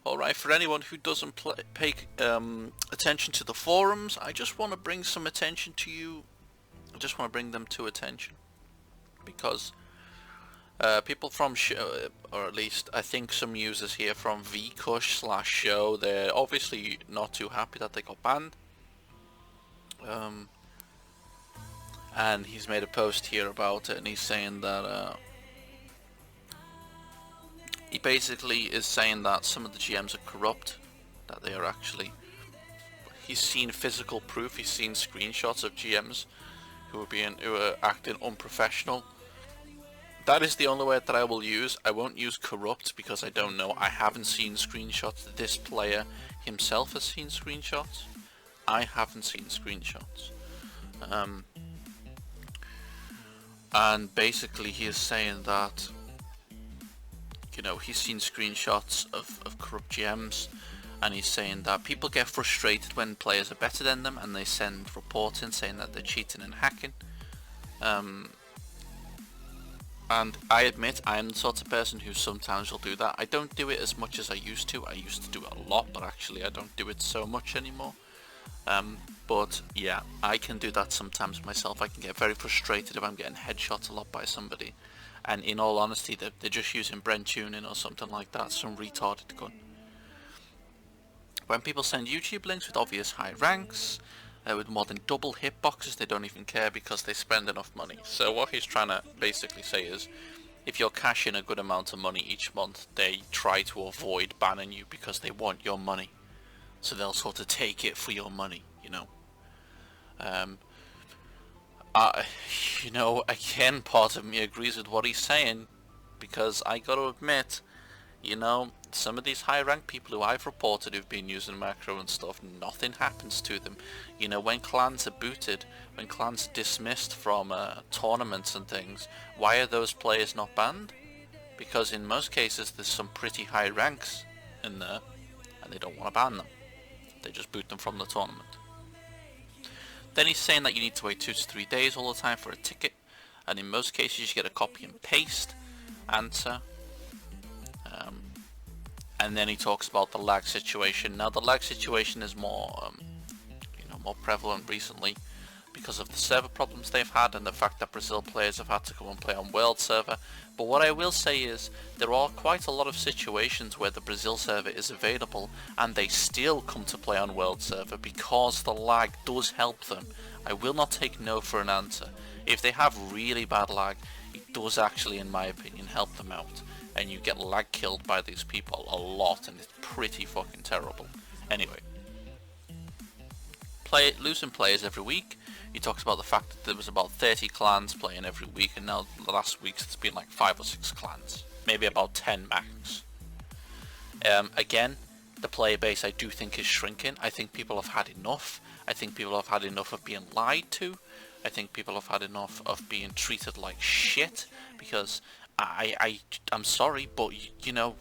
Alright, for anyone who doesn't pay attention to the forums, I just want to bring some attention to you. I just want to bring them to attention. Because people from show, or at least I think some users here from vcush/show, they're obviously not too happy that they got banned. And he's made a post here about it, and he's saying that he basically is saying that some of the GMs are corrupt, that they are actually. He's seen physical proof. He's seen screenshots of GMs who are acting unprofessional. That is the only word that I will use. I won't use corrupt because I don't know. I haven't seen screenshots. This player himself has seen screenshots. I haven't seen screenshots. And basically he is saying that, you know, he's seen screenshots of corrupt GMs, and he's saying that people get frustrated when players are better than them and they send reports in saying that they're cheating and hacking. And I admit I am the sort of person who sometimes will do that. I don't do it as much as I used to. I used to do it a lot, but actually I don't do it so much anymore. But yeah, I can do that sometimes myself. I can get very frustrated if I'm getting headshots a lot by somebody, and in all honesty they're just using Brent tuning or something like that, some retarded gun. When people send YouTube links with obvious high ranks, with more than double hitboxes, they don't even care because they spend enough money. So what he's trying to basically say is, if you're cashing a good amount of money each month, they try to avoid banning you because they want your money. So they'll sort of take it for your money, you know. You know, again, part of me agrees with what he's saying, because I gotta admit, you know, some of these high rank people who I've reported who've been using macro and stuff, nothing happens to them. You know, when clans are booted, when clans are dismissed from tournaments and things, why are those players not banned? Because in most cases there's some pretty high ranks in there and they don't want to ban them. They just boot them from the tournament. Then he's saying that you need to wait 2 to 3 days all the time for a ticket, and in most cases you get a copy and paste answer. And then he talks about the lag situation. Now the lag situation is more, more prevalent recently because of the server problems they've had and the fact that Brazil players have had to go and play on World server. But what I will say is there are quite a lot of situations where the Brazil server is available and they still come to play on World server because the lag does help them. I will not take no for an answer. If they have really bad lag, it does actually, in my opinion, help them out. And you get lag killed by these people a lot, and it's pretty fucking terrible. Anyway, losing players every week. He talks about the fact that there was about 30 clans playing every week, and now the last weeks it's been like 5 or 6 clans, maybe about 10 max. Again, the player base I do think is shrinking. I think people have had enough. I think people have had enough of being lied to. I think people have had enough of being treated like shit, because I'm sorry, but you know,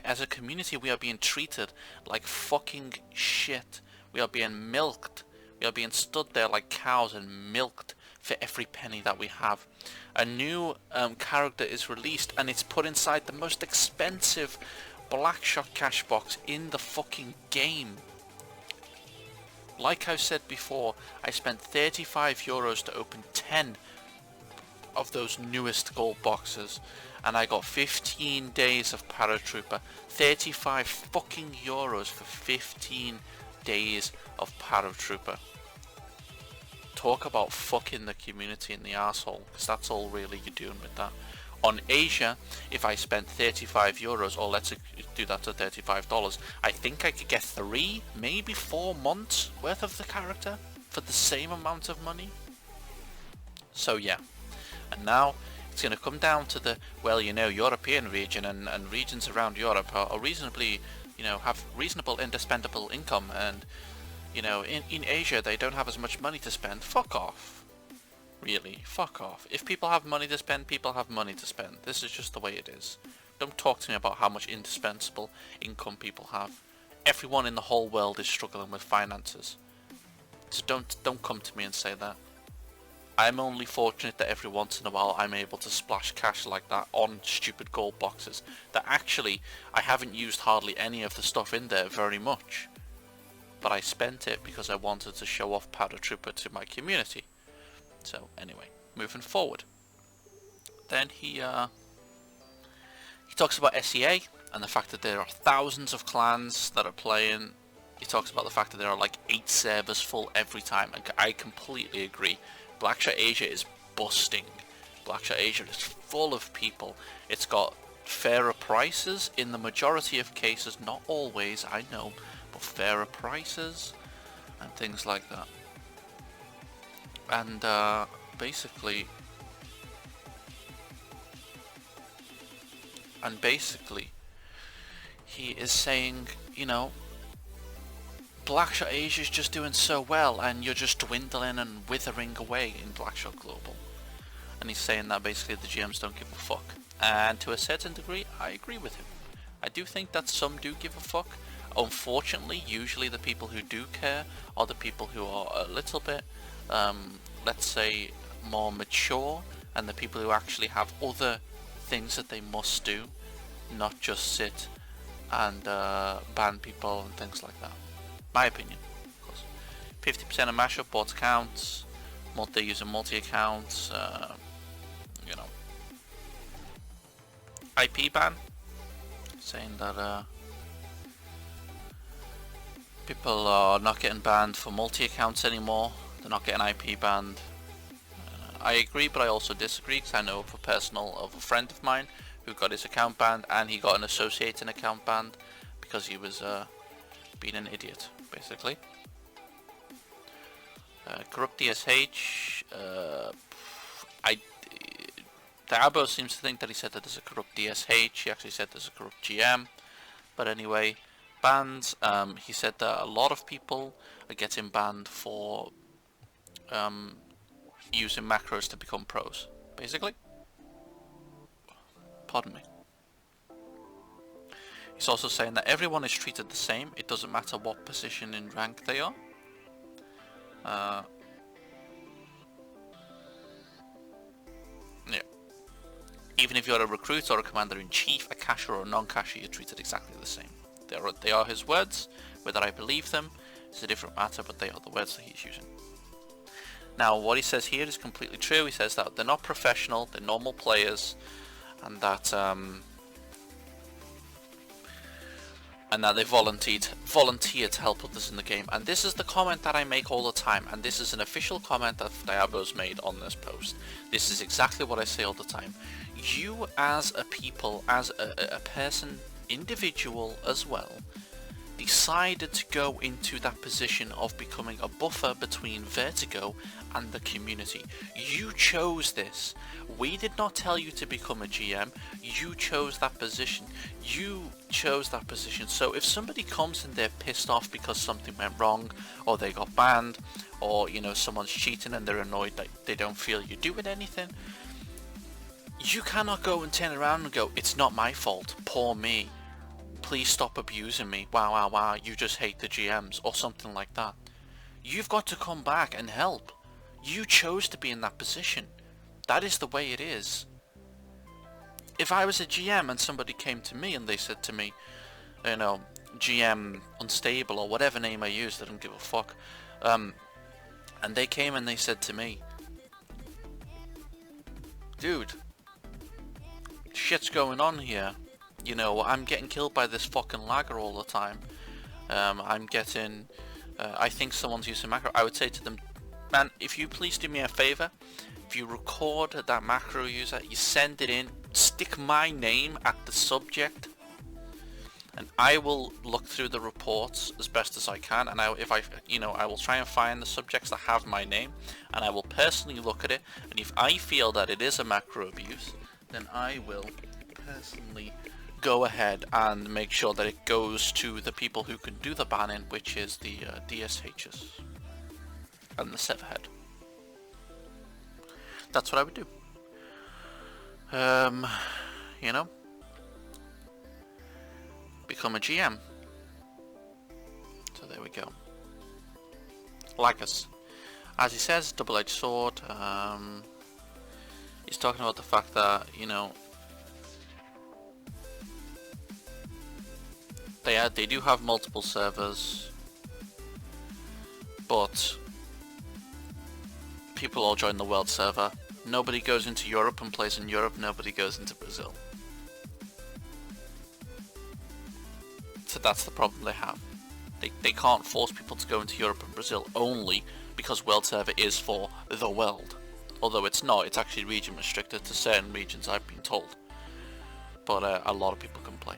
as a community we are being treated like fucking shit. We are being milked. We are being stood there like cows and milked for every penny that we have. A new character is released and it's put inside the most expensive Blackshot cash box in the fucking game. Like I said before, I spent €35 to open 10 of those newest gold boxes, and I got 15 days of Paratrooper. 35 fucking euros for 15 days of Paratrooper. Talk about fucking the community in the arsehole, because that's all really you're doing with that. On Asia, if I spent €35, or let's do that to $35, I think I could get 3, maybe 4 months worth of the character for the same amount of money. So yeah. And now it's going to come down to the, well, you know, European region and regions around Europe are reasonably, you know, have reasonable indispensable income, and, you know, in Asia they don't have as much money to spend. Fuck off. Really, fuck off. If people have money to spend, people have money to spend. This is just the way it is. Don't talk to me about how much indispensable income people have. Everyone in the whole world is struggling with finances. So don't come to me and say that. I'm only fortunate that every once in a while I'm able to splash cash like that on stupid gold boxes that actually I haven't used hardly any of the stuff in there very much, but I spent it because I wanted to show off Paratrooper to my community. So anyway, moving forward, then he talks about SEA and the fact that there are thousands of clans that are playing. He talks about the fact that there are like 8 servers full every time, and I completely agree. Blackshot Asia is busting. Blackshot Asia is full of people. It's got fairer prices in the majority of cases, not always, I know, but fairer prices and things like that. And basically, he is saying, you know, Blackshot Asia is just doing so well, and you're just dwindling and withering away in Blackshot Global. And he's saying that basically the GMs don't give a fuck. And to a certain degree, I agree with him. I do think that some do give a fuck. Unfortunately, usually the people who do care are the people who are a little bit, let's say, more mature, and the people who actually have other things that they must do, not just sit and ban people and things like that. My opinion, of course. 50% of mashup bots counts, multi-user multi-accounts, you know. IP ban, saying that people are not getting banned for multi-accounts anymore. They're not getting IP banned. I agree, but I also disagree, because I know of a friend of mine who got his account banned, and he got an associating account banned because he was being an idiot, basically. Corrupt DSH. Diabo seems to think that he said that there's a corrupt DSH. He actually said there's a corrupt GM. But anyway, bans. He said that a lot of people are getting banned for using macros to become pros, basically. Pardon me. He's also saying that everyone is treated the same. It doesn't matter what position in rank they are. Yeah. Even if you're a recruit or a commander-in-chief, a cacher or a non-cacher, you're treated exactly the same. They are his words. Whether I believe them is a different matter, but they are the words that he's using. Now, what he says here is completely true. He says that they're not professional, they're normal players, and that they volunteer to help others in the game. And this is the comment that I make all the time, and this is an official comment that Diabo's made on this post. This is exactly what I say all the time. You as a people, as a person, individual as well, decided to go into that position of becoming a buffer between Vertigo and the community. You chose this. We did not tell you to become a GM. You chose that position. So if somebody comes and they're pissed off because something went wrong, or they got banned, or someone's cheating and they're annoyed that they don't feel you're doing anything, you cannot go and turn around and go, it's not my fault, poor me, please stop abusing me, wow, you just hate the GMs, or something like that. You've got to come back and help. You chose to be in that position. That is the way it is. If I was a GM and somebody came to me and they said to me, GM unstable or whatever name I used, I don't give a fuck, and they came and they said to me, dude, shit's going on here. I'm getting killed by this fucking lagger all the time. I'm getting, I think someone's using macro. I would say to them, man, if you please do me a favor, if you record that macro user, you send it in, stick my name at the subject, and I will look through the reports as best as I can, and I will try and find the subjects that have my name, and I will personally look at it, and if I feel that it is a macro abuse, then I will personally go ahead and make sure that it goes to the people who can do the banning, which is the DSHs and the Severhead. That's what I would do. Become a GM. So there we go. Like us. as he says, double-edged sword. He's talking about the fact that, you know, they do have multiple servers, but people all join the world server. Nobody goes into Europe and plays in Europe, nobody goes into Brazil. So that's the problem they have. They can't force people to go into Europe and Brazil only because world server is for the world. Although it's not, it's actually region restricted to certain regions, I've been told. But a lot of people can play.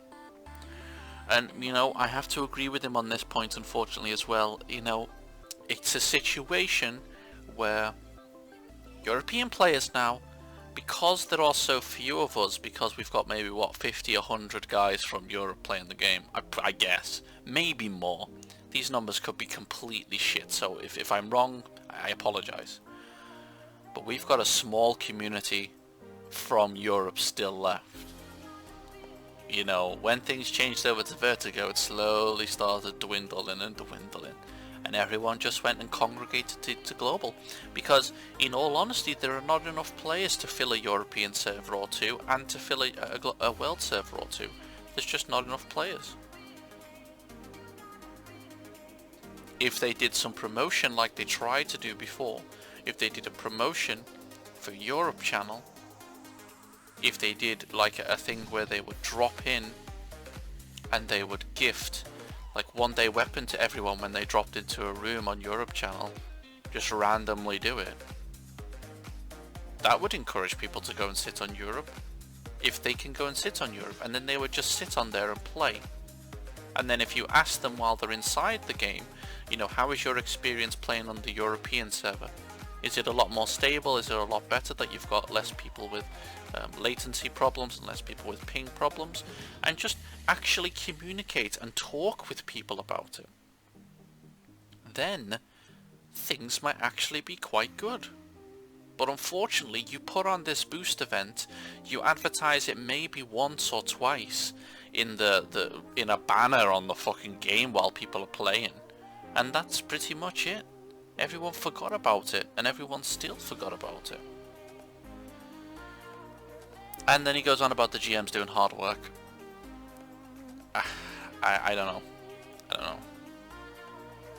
And, you know, I have to agree with him on this point, unfortunately, as well. You know, it's a situation where European players now, because there are so few of us, because we've got maybe, what, 50, 100 guys from Europe playing the game, I guess, maybe more. These numbers could be completely shit, so if I'm wrong, I apologise. But we've got a small community from Europe still left. You know, when things changed over to Vertigo, it slowly started dwindling and dwindling. And everyone just went and congregated to Global. Because, in all honesty, there are not enough players to fill a European server or two, and to fill a world server or two. There's just not enough players. If they did some promotion like they tried to do before, if they did a promotion for Europe channel, if they did like a thing where they would drop in and they would gift like one day weapon to everyone when they dropped into a room on Europe channel, just randomly do it, that would encourage people to go and sit on Europe, if they can go and sit on Europe, and then they would just sit on there and play. And then if you ask them while they're inside the game, you know, how is your experience playing on the European server? Is it a lot more stable? Is it a lot better that you've got less people with latency problems and less people with ping problems? And just actually communicate and talk with people about it. Then things might actually be quite good. But unfortunately, you put on this boost event, you advertise it maybe once or twice in in a banner on the fucking game while people are playing, and that's pretty much it. Everyone forgot about it, and everyone still forgot about it. And then he goes on about the GMs doing hard work. I don't know. I don't know.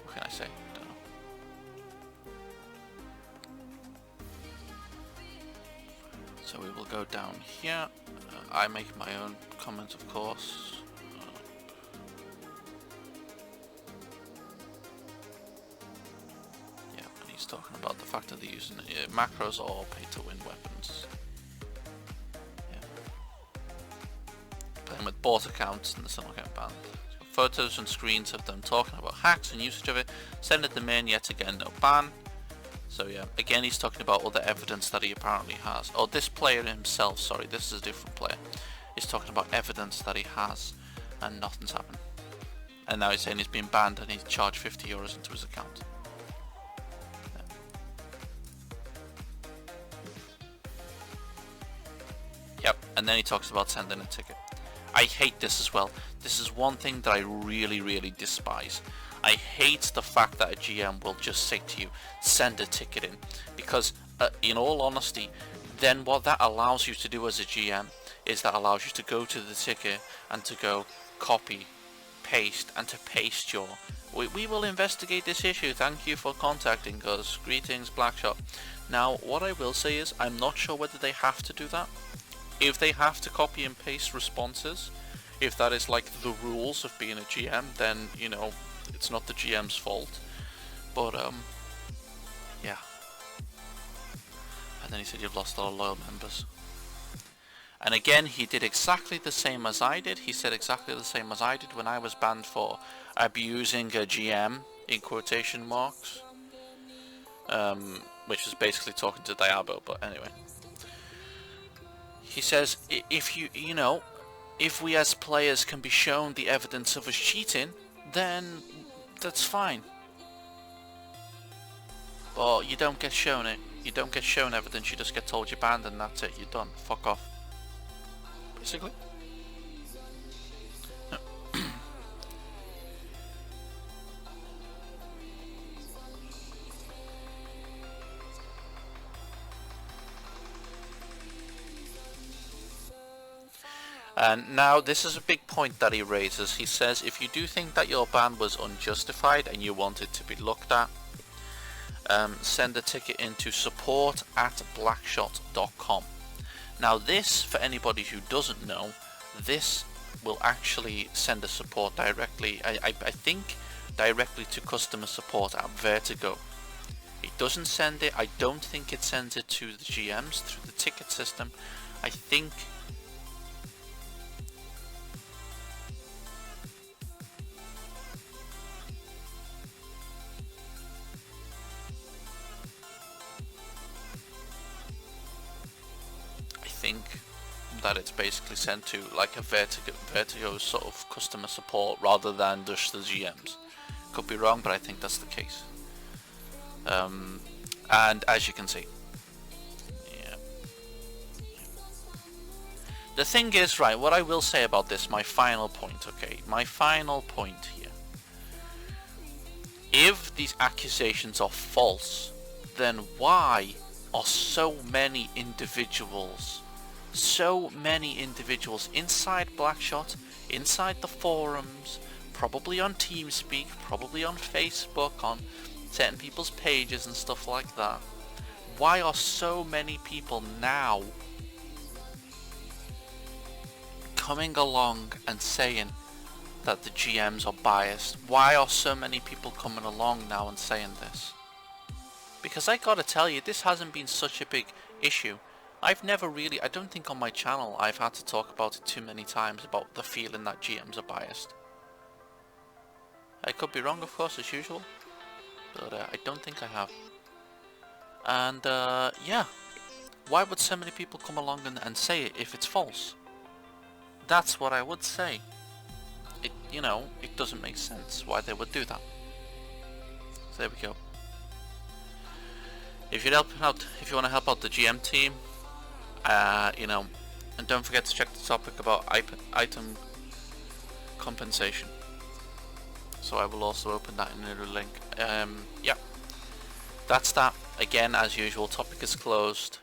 What can I say? I don't know. So we will go down here. I make my own comments, of course. Talking about the fact that they're using macros or pay-to-win weapons. Yeah. Playing with bot accounts and they're not getting banned. So photos and screens of them talking about hacks and usage of it. Send it them in, yet again no ban. So yeah, again he's talking about other evidence that he apparently has. Oh, this player himself, sorry, this is a different player. He's talking about evidence that he has and nothing's happened. And now he's saying he's been banned and he's charged 50 euros into his account. Yep, and then he talks about sending a ticket. I hate this as well. This is one thing that I really, really despise. I hate the fact that a GM will just say to you, send a ticket in. Because, in all honesty, then what that allows you to do as a GM is that allows you to go to the ticket and to go copy, paste, and to paste your... We will investigate this issue. Thank you for contacting us. Greetings, Blackshot. Now, what I will say is, I'm not sure whether they have to do that. If they have to copy and paste responses, if that is like the rules of being a GM, then, you know, it's not the GM's fault. But, yeah. And then he said you've lost all loyal members. And again, he did exactly the same as I did. He said exactly the same as I did when I was banned for abusing a GM, in quotation marks. Which is basically talking to Diabo, but anyway. He says, if if we as players can be shown the evidence of us cheating, then that's fine. But you don't get shown it. You don't get shown evidence, you just get told you're banned and that's it, you're done. Fuck off. Basically. And now this is a big point that he raises. He says if you do think that your ban was unjustified and you want it to be looked at, send a ticket into support@blackshot.com. Now this, for anybody who doesn't know, this will actually send a support directly, I think directly to customer support at Vertigo. It doesn't send it, I don't think it sends it to the GMs through the ticket system. I think that it's basically sent to like a Vertigo sort of customer support rather than just the GMs. Could be wrong, but I think that's the case. And as you can see, yeah. The thing is, right, what I will say about this, my final point, okay, my final point here. If these accusations are false, then why are so many individuals inside Blackshot, inside the forums, probably on TeamSpeak, probably on Facebook, on certain people's pages and stuff like that, why are so many people now coming along and saying that the GMs are biased? Why are so many people coming along now and saying this? Because I gotta tell you, this hasn't been such a big issue. I've never really, I don't think on my channel I've had to talk about it too many times, about the feeling that GMs are biased. I could be wrong, of course, as usual, but I don't think I have. And yeah, why would so many people come along and say it if it's false? That's what I would say. It, you know, it doesn't make sense why they would do that. So there we go. If you want to help out the GM team, you know, and don't forget to check the topic about item compensation. So I will also open that in a link. Yeah, that's that. Again, as usual, topic is closed.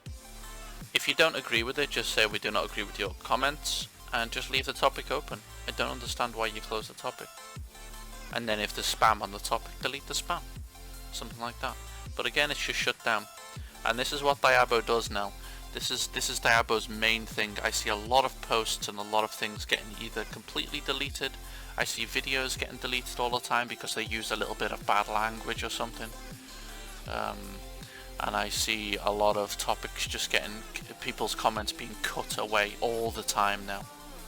If you don't agree with it, just say we do not agree with your comments, and just leave the topic open. I don't understand why you close the topic. And then if there's spam on the topic, delete the spam. Something like that. But again, it's just shut down. And this is what Diabo does now. This is Diabo's main thing. I see a lot of posts and a lot of things getting either completely deleted. I see videos getting deleted all the time because they use a little bit of bad language or something. And I see a lot of topics just getting, people's comments being cut away all the time now.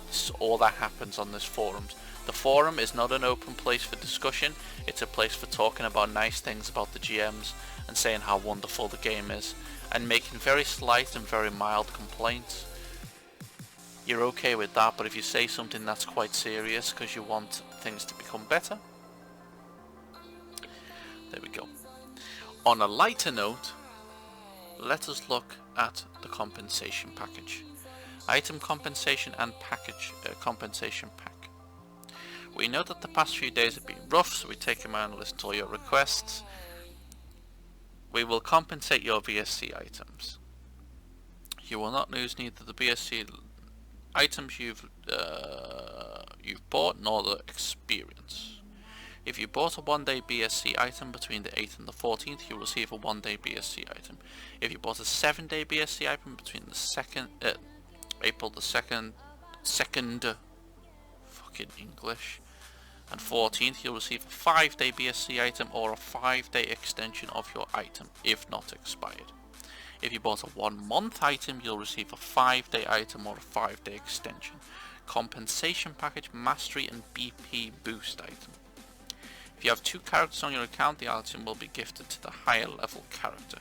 This is all that happens on this forums. The forum is not an open place for discussion. It's a place for talking about nice things about the GMs and saying how wonderful the game is, and making very slight and very mild complaints. You're okay with that, but if you say something that's quite serious because you want things to become better, there we go. On a lighter note, let us look at the compensation package. Item compensation and package compensation pack. We know that the past few days have been rough, so we take a moment and listen to all your requests. We will compensate your BSC items. You will not lose neither the BSC items you've bought nor the experience. If you bought a one-day BSC item between the 8th and the 14th, you will receive a one-day BSC item. If you bought a 7-day BSC item between the April the 2nd, fucking English, and 14th, you'll receive a 5-day BSC item or a 5-day extension of your item, if not expired. If you bought a 1-month item, you'll receive a 5-day item or a 5-day extension. Compensation package, mastery and BP boost item. If you have 2 characters on your account, the item will be gifted to the higher level character.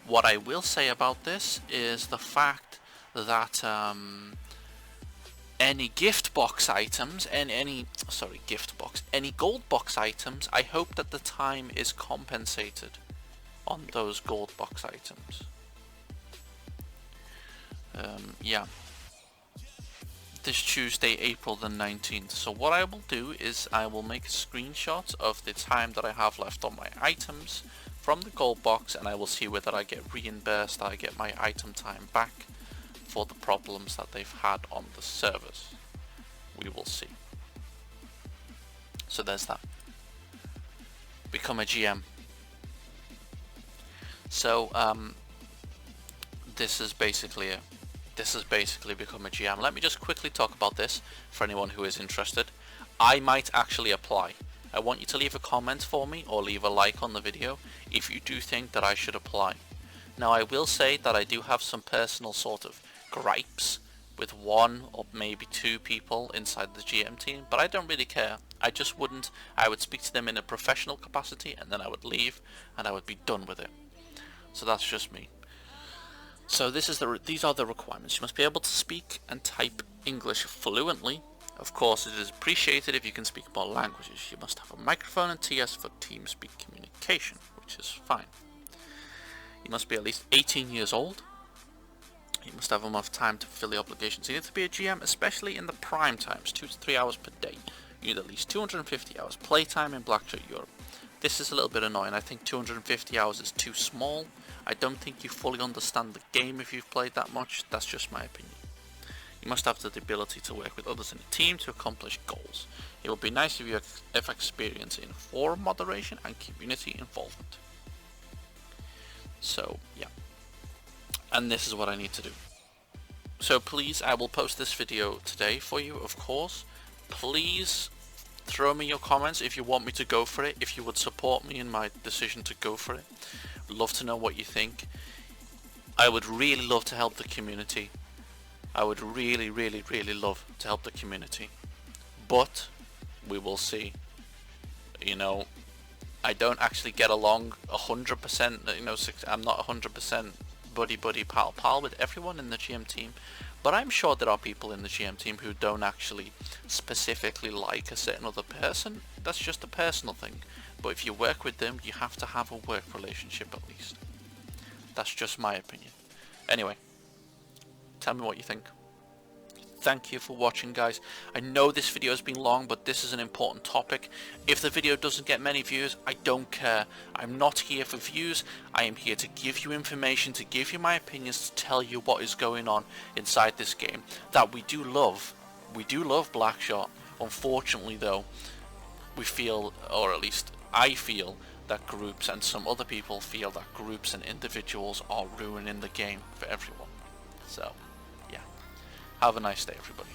What I will say about this is the fact that any gift box items and any gold box items, I hope that the time is compensated on those gold box items. Yeah, this Tuesday, April the 19th. So what I will do is I will make a screenshot of the time that I have left on my items from the gold box, and I will see whether I get reimbursed, I get my item time back for the problems that they've had on the servers. We will see. So there's that. Become a GM. So this is basically become a GM. Let me just quickly talk about this for anyone who is interested. I might actually apply. I want you to leave a comment for me or leave a like on the video if you do think that I should apply. Now I will say that I do have some personal sort of gripes with one or maybe two people inside the GM team, but I don't really care. I would speak to them in a professional capacity and then I would leave and I would be done with it. So that's just me. So these are the requirements. You must be able to speak and type English fluently. Of course, it is appreciated if you can speak more languages. You must have a microphone and TS for TeamSpeak communication, which is fine. You must be at least 18 years old. You must have enough time to fulfill the obligations. You need to be a GM, especially in the prime times, 2 to 3 hours per day. You need at least 250 hours playtime in Blackshot Europe. This is a little bit annoying. I think 250 hours is too small. I don't think you fully understand the game if you've played that much. That's just my opinion. You must have the ability to work with others in a team to accomplish goals. It would be nice if you have experience in forum moderation and community involvement. So, yeah. And this is what I need to do. So please, I will post this video today for you, of course. Please throw me your comments if you want me to go for it, if you would support me in my decision to go for it. Love to know what you think. I would really love to help the community. I would really love to help the community. But we will see. You know, I don't actually get along 100%, you know, I'm not 100% buddy pal with everyone in the GM team, but I'm sure there are people in the GM team who don't actually specifically like a certain other person. That's just a personal thing. But if you work with them, you have to have a work relationship at least. That's just my opinion. Anyway, tell me what you think. Thank you for watching, guys. I know this video has been long, but this is an important topic. If the video doesn't get many views, I don't care. I'm not here for views. I am here to give you information, to give you my opinions, to tell you what is going on inside this game that we do love. We do love Blackshot. Unfortunately, though, we feel, or at least I feel, that groups and some other people feel that groups and individuals are ruining the game for everyone. So, yeah. Have a nice day, everybody.